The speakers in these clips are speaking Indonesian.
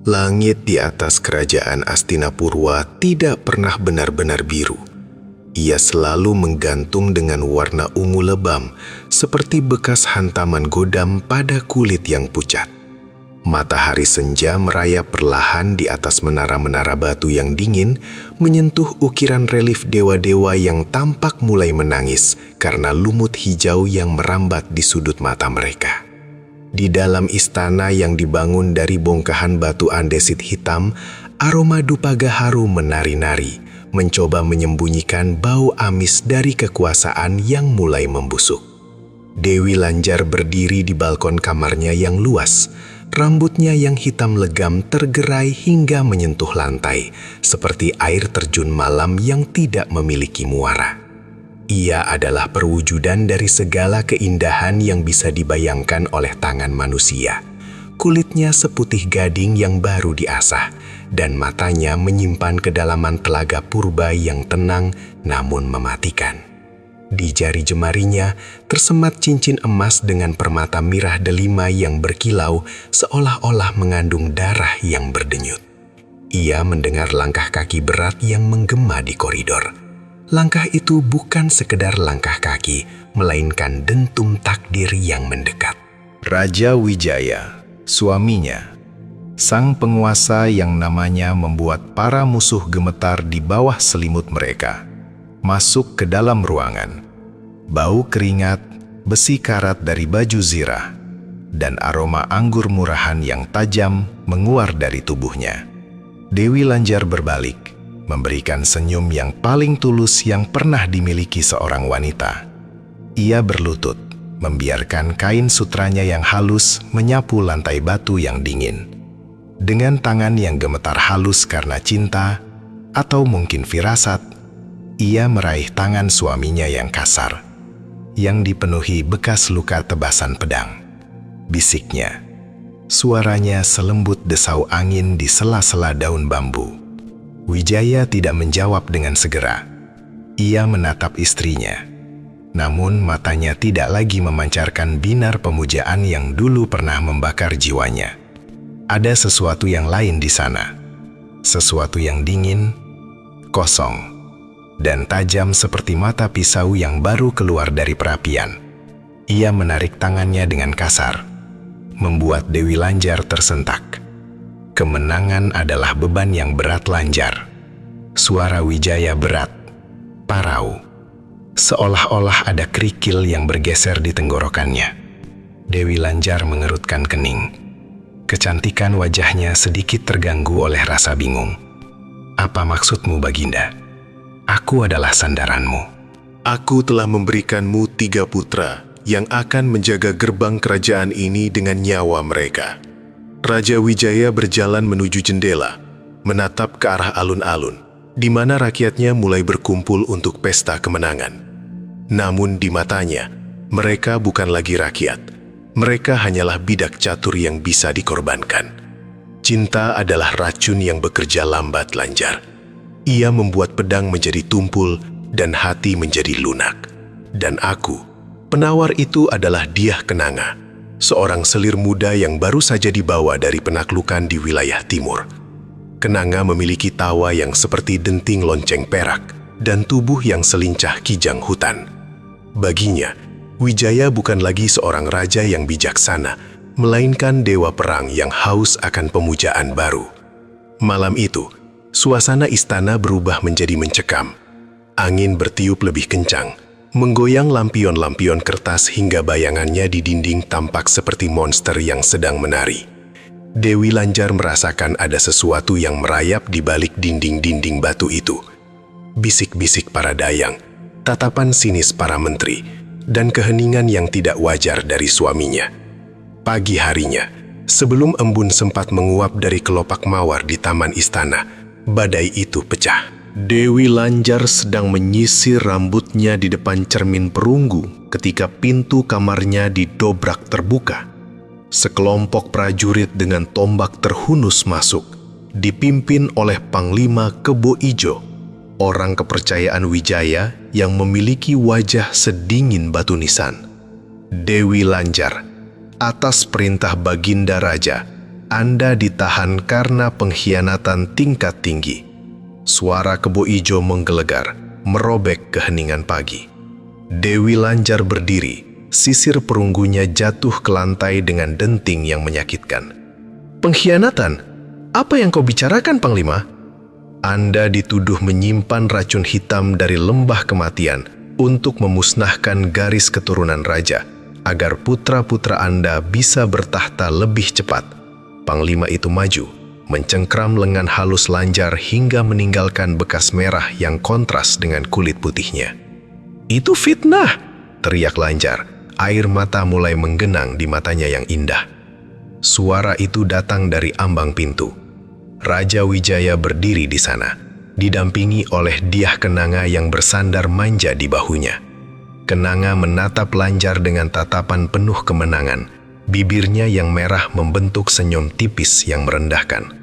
Langit di atas kerajaan Astinapurwa tidak pernah benar-benar biru. Ia selalu menggantung dengan warna ungu lebam, seperti bekas hantaman godam pada kulit yang pucat. Matahari senja merayap perlahan di atas menara-menara batu yang dingin, menyentuh ukiran relief dewa-dewa yang tampak mulai menangis karena lumut hijau yang merambat di sudut mata mereka. Di dalam istana yang dibangun dari bongkahan batu andesit hitam, aroma dupa gaharu menari-nari, mencoba menyembunyikan bau amis dari kekuasaan yang mulai membusuk. Dewi Lanjar berdiri di balkon kamarnya yang luas. Rambutnya yang hitam legam tergerai hingga menyentuh lantai, seperti air terjun malam yang tidak memiliki muara. Ia adalah perwujudan dari segala keindahan yang bisa dibayangkan oleh tangan manusia. Kulitnya seputih gading yang baru diasah, dan matanya menyimpan kedalaman telaga purba yang tenang namun mematikan. Di jari jemarinya tersemat cincin emas dengan permata mirah delima yang berkilau seolah-olah mengandung darah yang berdenyut. Ia mendengar langkah kaki berat yang menggema di koridor. Langkah itu bukan sekedar langkah kaki, melainkan dentum takdir yang mendekat. Raja Wijaya, suaminya, sang penguasa yang namanya membuat para musuh gemetar di bawah selimut mereka, masuk ke dalam ruangan. Bau keringat, besi karat dari baju zirah, dan aroma anggur murahan yang tajam menguar dari tubuhnya. Dewi Lanjar berbalik, memberikan senyum yang paling tulus yang pernah dimiliki seorang wanita. Ia berlutut, membiarkan kain sutranya yang halus menyapu lantai batu yang dingin. Dengan tangan yang gemetar halus karena cinta, atau mungkin firasat, ia meraih tangan suaminya yang kasar, yang dipenuhi bekas luka tebasan pedang. Bisiknya, suaranya selembut desau angin di sela-sela daun bambu. Wijaya tidak menjawab dengan segera. Ia menatap istrinya. Namun matanya tidak lagi memancarkan binar pemujaan yang dulu pernah membakar jiwanya. Ada sesuatu yang lain di sana. Sesuatu yang dingin, kosong, dan tajam seperti mata pisau yang baru keluar dari perapian. Ia menarik tangannya dengan kasar, membuat Dewi Lanjar tersentak. Kemenangan adalah beban yang berat Lanjar. Suara Wijaya berat, parau. Seolah-olah ada kerikil yang bergeser di tenggorokannya. Dewi Lanjar mengerutkan kening. Kecantikan wajahnya sedikit terganggu oleh rasa bingung. Apa maksudmu, Baginda? Aku adalah sandaranmu. Aku telah memberikanmu 3 putra yang akan menjaga gerbang kerajaan ini dengan nyawa mereka. Raja Wijaya berjalan menuju jendela, menatap ke arah alun-alun, di mana rakyatnya mulai berkumpul untuk pesta kemenangan. Namun di matanya, mereka bukan lagi rakyat. Mereka hanyalah bidak catur yang bisa dikorbankan. Cinta adalah racun yang bekerja lambat, Lanjar. Ia membuat pedang menjadi tumpul dan hati menjadi lunak. Dan aku, penawar itu adalah Diah Kenanga, seorang selir muda yang baru saja dibawa dari penaklukan di wilayah timur. Kenanga memiliki tawa yang seperti denting lonceng perak dan tubuh yang selincah kijang hutan. Baginya, Wijaya bukan lagi seorang raja yang bijaksana, melainkan dewa perang yang haus akan pemujaan baru. Malam itu, suasana istana berubah menjadi mencekam. Angin bertiup lebih kencang, menggoyang lampion-lampion kertas hingga bayangannya di dinding tampak seperti monster yang sedang menari. Dewi Lanjar merasakan ada sesuatu yang merayap di balik dinding-dinding batu itu. Bisik-bisik para dayang, tatapan sinis para menteri, dan keheningan yang tidak wajar dari suaminya. Pagi harinya, sebelum embun sempat menguap dari kelopak mawar di taman istana, badai itu pecah. Dewi Lanjar sedang menyisir rambutnya di depan cermin perunggu ketika pintu kamarnya didobrak terbuka. Sekelompok prajurit dengan tombak terhunus masuk, dipimpin oleh Panglima Kebo Ijo, orang kepercayaan Wijaya yang memiliki wajah sedingin batu nisan. Dewi Lanjar, atas perintah Baginda Raja, Anda ditahan karena pengkhianatan tingkat tinggi." Suara Kebo Ijo menggelegar, merobek keheningan pagi. Dewi Lanjar berdiri, sisir perunggunya jatuh ke lantai dengan denting yang menyakitkan. "Pengkhianatan? Apa yang kau bicarakan, Panglima?" "Anda dituduh menyimpan racun hitam dari lembah kematian untuk memusnahkan garis keturunan raja, agar putra-putra Anda bisa bertahta lebih cepat." Panglima itu maju, mencengkram lengan halus Lanjar hingga meninggalkan bekas merah yang kontras dengan kulit putihnya. "Itu fitnah!" teriak Lanjar. Air mata mulai menggenang di matanya yang indah. Suara itu datang dari ambang pintu. Raja Wijaya berdiri di sana, didampingi oleh Dyah Kenanga yang bersandar manja di bahunya. Kenanga menatap Lanjar dengan tatapan penuh kemenangan. Bibirnya yang merah membentuk senyum tipis yang merendahkan.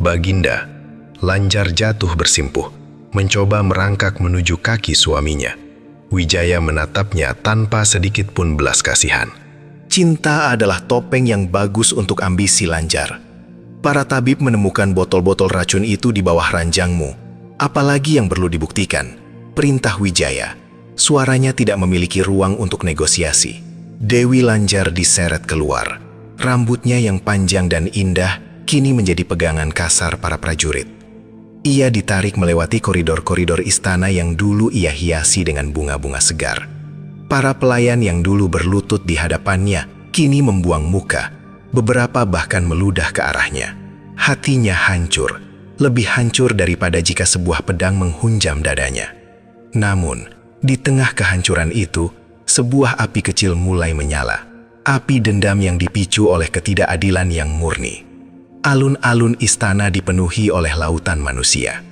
"Baginda." Lanjar jatuh bersimpuh, mencoba merangkak menuju kaki suaminya. Wijaya menatapnya tanpa sedikit pun belas kasihan. "Cinta adalah topeng yang bagus untuk ambisi, Lanjar. Para tabib menemukan botol-botol racun itu di bawah ranjangmu. Apalagi yang perlu dibuktikan?" Perintah Wijaya. Suaranya tidak memiliki ruang untuk negosiasi. Dewi Lanjar diseret keluar. Rambutnya yang panjang dan indah kini menjadi pegangan kasar para prajurit. Ia ditarik melewati koridor-koridor istana yang dulu ia hiasi dengan bunga-bunga segar. Para pelayan yang dulu berlutut di hadapannya kini membuang muka. Beberapa bahkan meludah ke arahnya. Hatinya hancur, lebih hancur daripada jika sebuah pedang menghunjam dadanya. Namun, di tengah kehancuran itu, sebuah api kecil mulai menyala. Api dendam yang dipicu oleh ketidakadilan yang murni. Alun-alun istana dipenuhi oleh lautan manusia.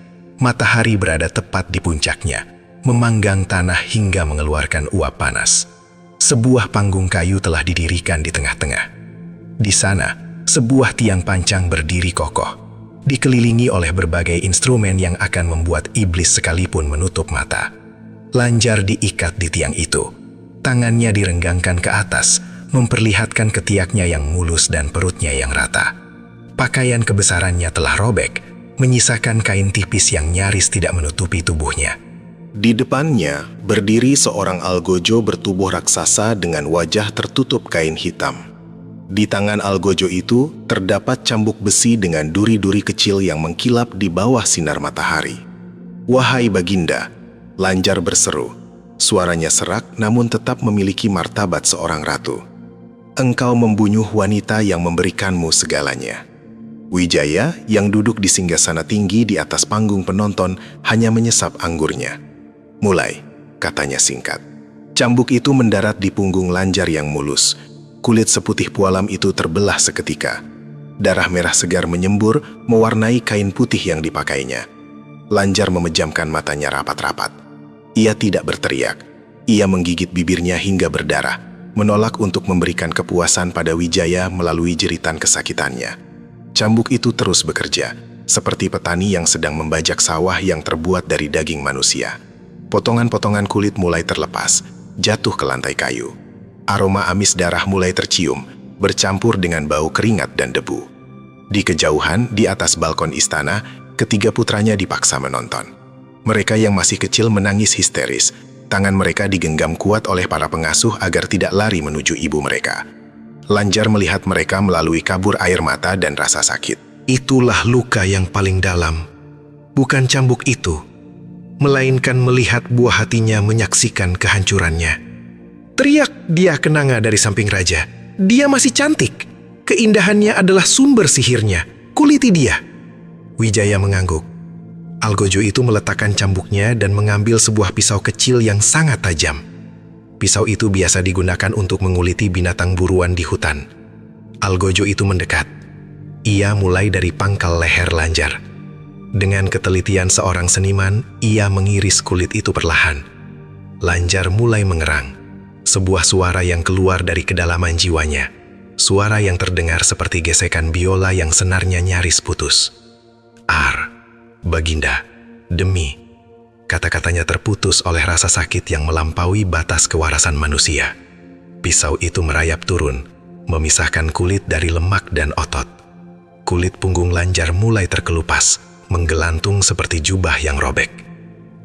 Matahari berada tepat di puncaknya, memanggang tanah hingga mengeluarkan uap panas. Sebuah panggung kayu telah didirikan di tengah-tengah. Di sana, sebuah tiang pancang berdiri kokoh, dikelilingi oleh berbagai instrumen yang akan membuat iblis sekalipun menutup mata. Lanjar diikat di tiang itu. Tangannya direnggangkan ke atas, memperlihatkan ketiaknya yang mulus dan perutnya yang rata. Pakaian kebesarannya telah robek, menyisakan kain tipis yang nyaris tidak menutupi tubuhnya. Di depannya berdiri seorang algojo bertubuh raksasa dengan wajah tertutup kain hitam. Di tangan algojo itu terdapat cambuk besi dengan duri-duri kecil yang mengkilap di bawah sinar matahari. "Wahai Baginda," Lanjar berseru. Suaranya serak namun tetap memiliki martabat seorang ratu. "Engkau membunuh wanita yang memberikanmu segalanya." Wijaya yang duduk di singgasana tinggi di atas panggung penonton hanya menyesap anggurnya. "Mulai," katanya singkat. Cambuk itu mendarat di punggung Lanjar yang mulus. Kulit seputih pualam itu terbelah seketika. Darah merah segar menyembur mewarnai kain putih yang dipakainya. Lanjar memejamkan matanya rapat-rapat. Ia tidak berteriak. Ia menggigit bibirnya hingga berdarah, menolak untuk memberikan kepuasan pada Wijaya melalui jeritan kesakitannya. Cambuk itu terus bekerja, seperti petani yang sedang membajak sawah yang terbuat dari daging manusia. Potongan-potongan kulit mulai terlepas, jatuh ke lantai kayu. Aroma amis darah mulai tercium, bercampur dengan bau keringat dan debu. Di kejauhan, di atas balkon istana, ketiga putranya dipaksa menonton. Mereka yang masih kecil menangis histeris. Tangan mereka digenggam kuat oleh para pengasuh agar tidak lari menuju ibu mereka. Lanjar melihat mereka melalui kabur air mata dan rasa sakit. Itulah luka yang paling dalam. Bukan cambuk itu, melainkan melihat buah hatinya menyaksikan kehancurannya. Teriak Dyah Kenanga dari samping raja. "Dia masih cantik. Keindahannya adalah sumber sihirnya. Kuliti dia." Wijaya mengangguk. Algojo itu meletakkan cambuknya dan mengambil sebuah pisau kecil yang sangat tajam. Pisau itu biasa digunakan untuk menguliti binatang buruan di hutan. Algojo itu mendekat. Ia mulai dari pangkal leher Lanjar. Dengan ketelitian seorang seniman, ia mengiris kulit itu perlahan. Lanjar mulai mengerang. Sebuah suara yang keluar dari kedalaman jiwanya. Suara yang terdengar seperti gesekan biola yang senarnya nyaris putus. "Ar, Baginda, demi..." Kata-katanya terputus oleh rasa sakit yang melampaui batas kewarasan manusia. Pisau itu merayap turun, memisahkan kulit dari lemak dan otot. Kulit punggung Lanjar mulai terkelupas, menggelantung seperti jubah yang robek.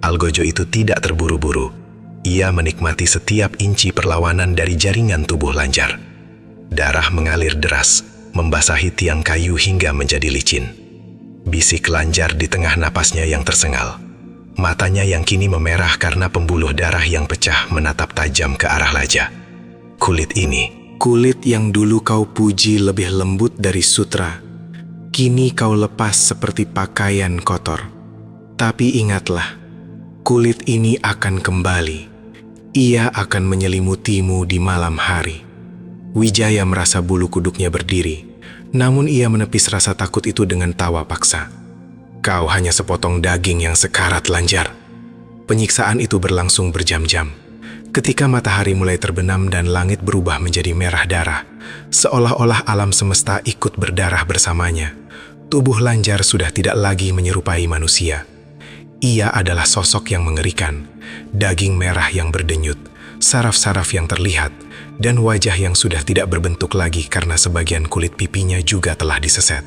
Algojo itu tidak terburu-buru. Ia menikmati setiap inci perlawanan dari jaringan tubuh Lanjar. Darah mengalir deras, membasahi tiang kayu hingga menjadi licin. Bisik Lanjar di tengah napasnya yang tersengal. Matanya yang kini memerah karena pembuluh darah yang pecah menatap tajam ke arah Laja. Kulit ini, kulit yang dulu kau puji lebih lembut dari sutra, kini kau lepas seperti pakaian kotor. Tapi ingatlah, kulit ini akan kembali. Ia akan menyelimutimu di malam hari. Wijaya merasa bulu kuduknya berdiri, namun ia menepis rasa takut itu dengan tawa paksa. Kau hanya sepotong daging yang sekarat, Lanjar. Penyiksaan itu berlangsung berjam-jam. Ketika matahari mulai terbenam dan langit berubah menjadi merah darah, seolah-olah alam semesta ikut berdarah bersamanya. Tubuh Lanjar sudah tidak lagi menyerupai manusia. Ia adalah sosok yang mengerikan, daging merah yang berdenyut, saraf-saraf yang terlihat, dan wajah yang sudah tidak berbentuk lagi karena sebagian kulit pipinya juga telah diseset.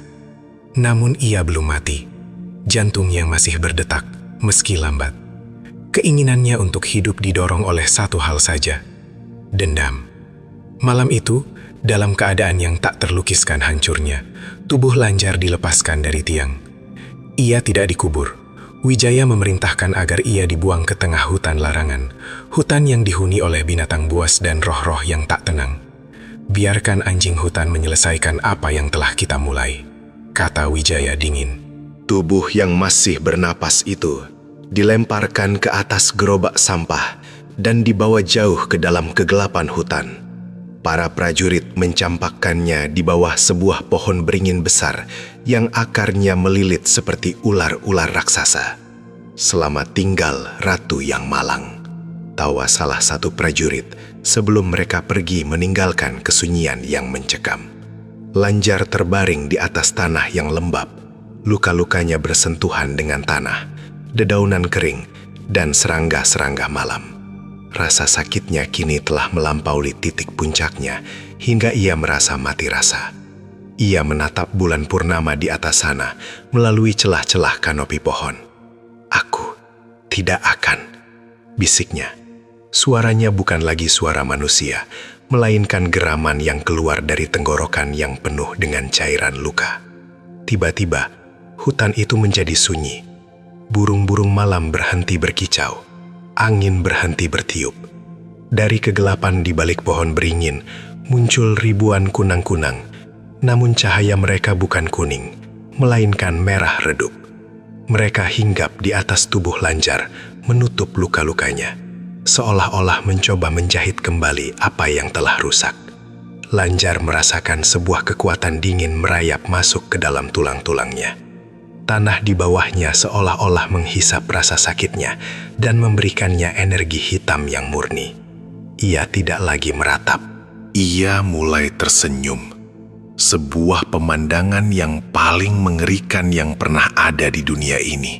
Namun ia belum mati. Jantungnya masih berdetak, meski lambat. Keinginannya untuk hidup didorong oleh satu hal saja, dendam. Malam itu, dalam keadaan yang tak terlukiskan hancurnya, tubuh Lanjar dilepaskan dari tiang. Ia tidak dikubur. Wijaya memerintahkan agar ia dibuang ke tengah hutan larangan, hutan yang dihuni oleh binatang buas dan roh-roh yang tak tenang. Biarkan anjing hutan menyelesaikan apa yang telah kita mulai, kata Wijaya dingin. Tubuh yang masih bernapas itu dilemparkan ke atas gerobak sampah dan dibawa jauh ke dalam kegelapan hutan. Para prajurit mencampakkannya di bawah sebuah pohon beringin besar yang akarnya melilit seperti ular-ular raksasa. Selamat tinggal Ratu yang Malang, tawa salah satu prajurit sebelum mereka pergi meninggalkan kesunyian yang mencekam. Lanjar terbaring di atas tanah yang lembab. Luka-lukanya bersentuhan dengan tanah, dedaunan kering, dan serangga-serangga malam. Rasa sakitnya kini telah melampaui titik puncaknya hingga ia merasa mati rasa. Ia menatap bulan purnama di atas sana melalui celah-celah kanopi pohon. Aku tidak akan, bisiknya. Suaranya bukan lagi suara manusia, melainkan geraman yang keluar dari tenggorokan yang penuh dengan cairan luka. Tiba-tiba, hutan itu menjadi sunyi. Burung-burung malam berhenti berkicau. Angin berhenti bertiup. Dari kegelapan di balik pohon beringin, muncul ribuan kunang-kunang. Namun cahaya mereka bukan kuning, melainkan merah redup. Mereka hinggap di atas tubuh Lanjar, menutup luka-lukanya. Seolah-olah mencoba menjahit kembali apa yang telah rusak. Lanjar merasakan sebuah kekuatan dingin merayap masuk ke dalam tulang-tulangnya. Tanah di bawahnya seolah-olah menghisap rasa sakitnya dan memberikannya energi hitam yang murni. Ia tidak lagi meratap. Ia mulai tersenyum. Sebuah pemandangan yang paling mengerikan yang pernah ada di dunia ini.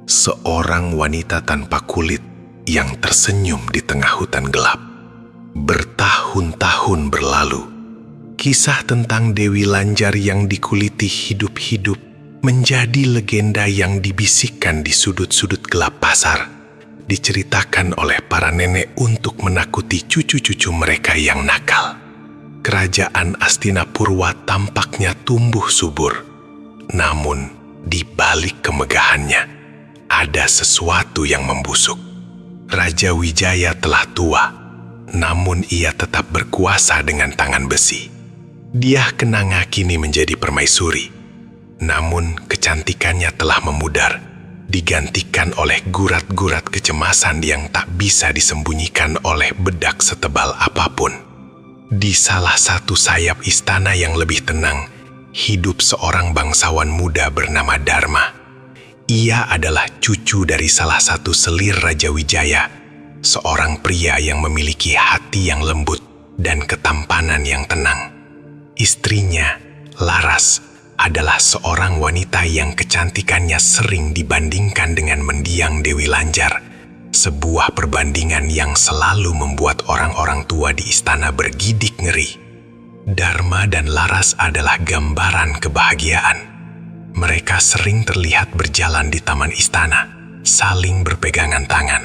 Seorang wanita tanpa kulit yang tersenyum di tengah hutan gelap. Bertahun-tahun berlalu, kisah tentang Dewi Lanjar yang dikuliti hidup-hidup menjadi legenda yang dibisikkan di sudut-sudut gelap pasar, diceritakan oleh para nenek untuk menakuti cucu-cucu mereka yang nakal. Kerajaan Astinapurwa tampaknya tumbuh subur, namun di balik kemegahannya ada sesuatu yang membusuk. Raja Wijaya telah tua, namun ia tetap berkuasa dengan tangan besi. Dia Kenanga kini menjadi permaisuri. Namun kecantikannya telah memudar, digantikan oleh gurat-gurat kecemasan yang tak bisa disembunyikan oleh bedak setebal apapun. Di salah satu sayap istana yang lebih tenang, hidup seorang bangsawan muda bernama Dharma. Ia adalah cucu dari salah satu selir Raja Wijaya, seorang pria yang memiliki hati yang lembut dan ketampanan yang tenang. Istrinya, Laras, adalah seorang wanita yang kecantikannya sering dibandingkan dengan mendiang Dewi Lanjar, sebuah perbandingan yang selalu membuat orang-orang tua di istana bergidik ngeri. Dharma dan Laras adalah gambaran kebahagiaan. Mereka sering terlihat berjalan di taman istana, saling berpegangan tangan.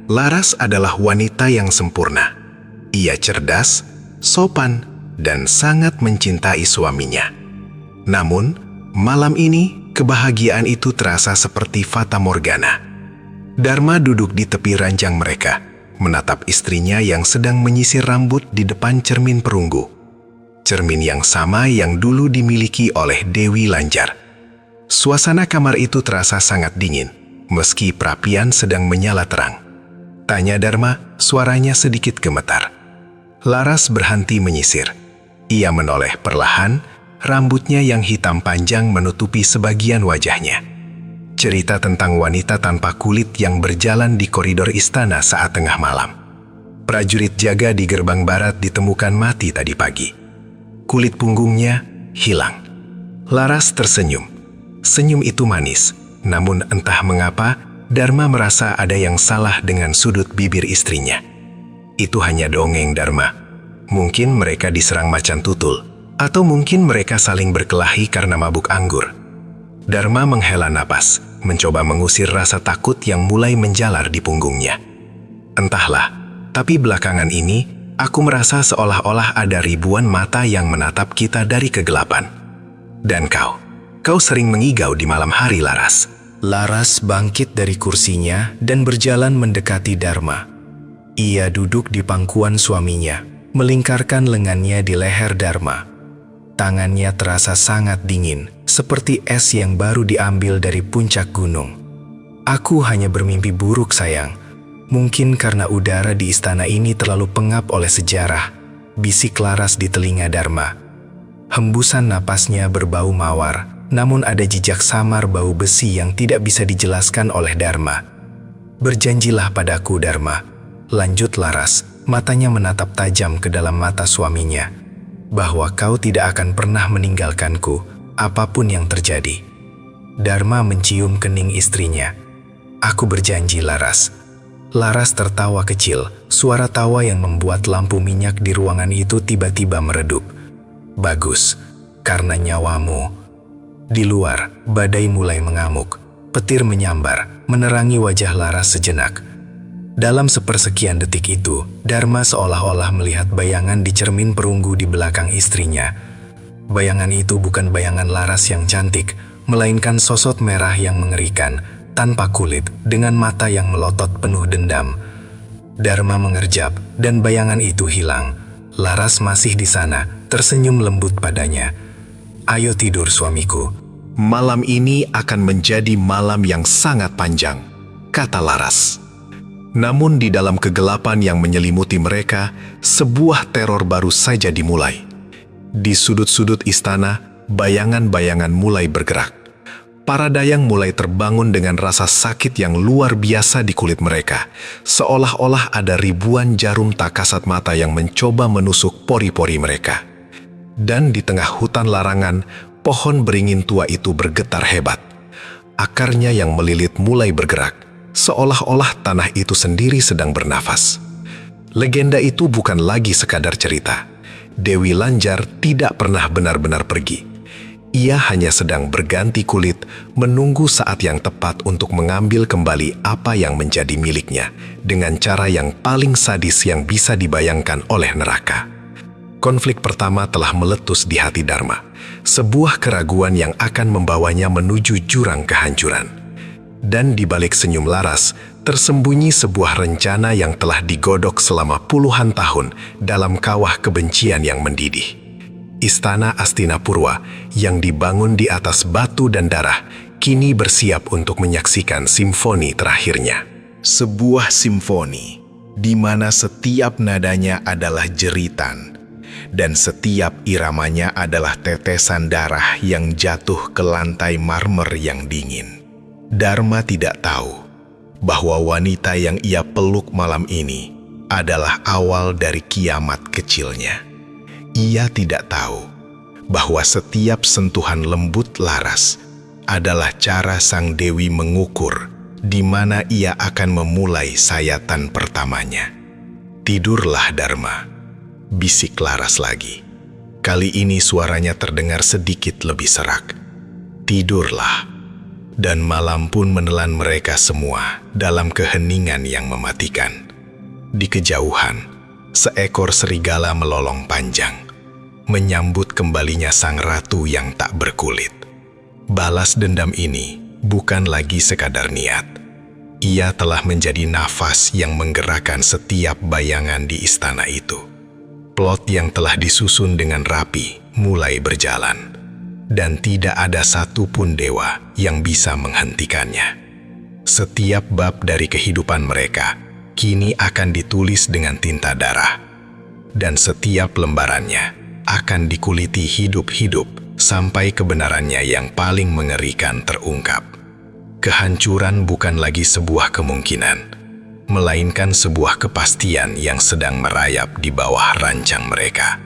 Laras adalah wanita yang sempurna. Ia cerdas, sopan, dan sangat mencintai suaminya. Namun, malam ini kebahagiaan itu terasa seperti fata morgana. Dharma duduk di tepi ranjang mereka, menatap istrinya yang sedang menyisir rambut di depan cermin perunggu. Cermin yang sama yang dulu dimiliki oleh Dewi Lanjar. Suasana kamar itu terasa sangat dingin, meski perapian sedang menyala terang. Tanya Dharma, suaranya sedikit gemetar. Laras berhenti menyisir. Ia menoleh perlahan, rambutnya yang hitam panjang menutupi sebagian wajahnya. Cerita tentang wanita tanpa kulit yang berjalan di koridor istana saat tengah malam. Prajurit jaga di gerbang barat ditemukan mati tadi pagi. Kulit punggungnya hilang. Laras tersenyum. Senyum itu manis, namun entah mengapa Dharma merasa ada yang salah dengan sudut bibir istrinya. Itu hanya dongeng, Dharma. Mungkin mereka diserang macan tutul, atau mungkin mereka saling berkelahi karena mabuk anggur. Dharma menghela napas, mencoba mengusir rasa takut yang mulai menjalar di punggungnya. Entahlah, tapi belakangan ini aku merasa seolah-olah ada ribuan mata yang menatap kita dari kegelapan. Dan kau sering mengigau di malam hari, Laras. Laras bangkit dari kursinya dan berjalan mendekati Dharma. Ia duduk di pangkuan suaminya, melingkarkan lengannya di leher Dharma. Tangannya terasa sangat dingin, seperti es yang baru diambil dari puncak gunung. Aku hanya bermimpi buruk, sayang. Mungkin karena udara di istana ini terlalu pengap oleh sejarah, bisik Laras di telinga Dharma. Hembusan napasnya berbau mawar, namun ada jejak samar bau besi yang tidak bisa dijelaskan oleh Dharma. Berjanjilah padaku, Dharma, lanjut Laras, matanya menatap tajam ke dalam mata suaminya, bahwa kau tidak akan pernah meninggalkanku, apapun yang terjadi. Dharma mencium kening istrinya. Aku berjanji, Laras. Laras tertawa kecil, suara tawa yang membuat lampu minyak di ruangan itu tiba-tiba meredup. Bagus, karena nyawamu. Di luar, badai mulai mengamuk. Petir menyambar, menerangi wajah Laras sejenak. Dalam sepersekian detik itu, Dharma seolah-olah melihat bayangan di cermin perunggu di belakang istrinya. Bayangan itu bukan bayangan Laras yang cantik, melainkan sosok merah yang mengerikan, tanpa kulit, dengan mata yang melotot penuh dendam. Dharma mengerjap, dan bayangan itu hilang. Laras masih di sana, tersenyum lembut padanya. Ayo tidur, suamiku. Malam ini akan menjadi malam yang sangat panjang, kata Laras. Namun di dalam kegelapan yang menyelimuti mereka, sebuah teror baru saja dimulai. Di sudut-sudut istana, bayangan-bayangan mulai bergerak. Para dayang mulai terbangun dengan rasa sakit yang luar biasa di kulit mereka, seolah-olah ada ribuan jarum tak kasat mata yang mencoba menusuk pori-pori mereka. Dan di tengah hutan larangan, pohon beringin tua itu bergetar hebat. Akarnya yang melilit mulai bergerak, seolah-olah tanah itu sendiri sedang bernafas. Legenda itu bukan lagi sekadar cerita. Dewi Lanjar tidak pernah benar-benar pergi. Ia hanya sedang berganti kulit, menunggu saat yang tepat untuk mengambil kembali apa yang menjadi miliknya, dengan cara yang paling sadis yang bisa dibayangkan oleh neraka. Konflik pertama telah meletus di hati Dharma, sebuah keraguan yang akan membawanya menuju jurang kehancuran. Dan di balik senyum Laras, tersembunyi sebuah rencana yang telah digodok selama puluhan tahun dalam kawah kebencian yang mendidih. Istana Astinapurwa yang dibangun di atas batu dan darah kini bersiap untuk menyaksikan simfoni terakhirnya. Sebuah simfoni di mana setiap nadanya adalah jeritan dan setiap iramanya adalah tetesan darah yang jatuh ke lantai marmer yang dingin. Dharma tidak tahu bahwa wanita yang ia peluk malam ini adalah awal dari kiamat kecilnya. Ia tidak tahu bahwa setiap sentuhan lembut Laras adalah cara sang dewi mengukur di mana ia akan memulai sayatan pertamanya. Tidurlah Dharma, bisik Laras lagi. Kali ini suaranya terdengar sedikit lebih serak. Tidurlah, dan malam pun menelan mereka semua dalam keheningan yang mematikan. Di kejauhan, seekor serigala melolong panjang, menyambut kembalinya sang ratu yang tak berkulit. Balas dendam ini bukan lagi sekadar niat. Ia telah menjadi nafas yang menggerakkan setiap bayangan di istana itu. Plot yang telah disusun dengan rapi mulai berjalan, dan tidak ada satupun dewa yang bisa menghentikannya. Setiap bab dari kehidupan mereka kini akan ditulis dengan tinta darah, dan setiap lembarannya akan dikuliti hidup-hidup sampai kebenarannya yang paling mengerikan terungkap. Kehancuran bukan lagi sebuah kemungkinan, melainkan sebuah kepastian yang sedang merayap di bawah rancang mereka.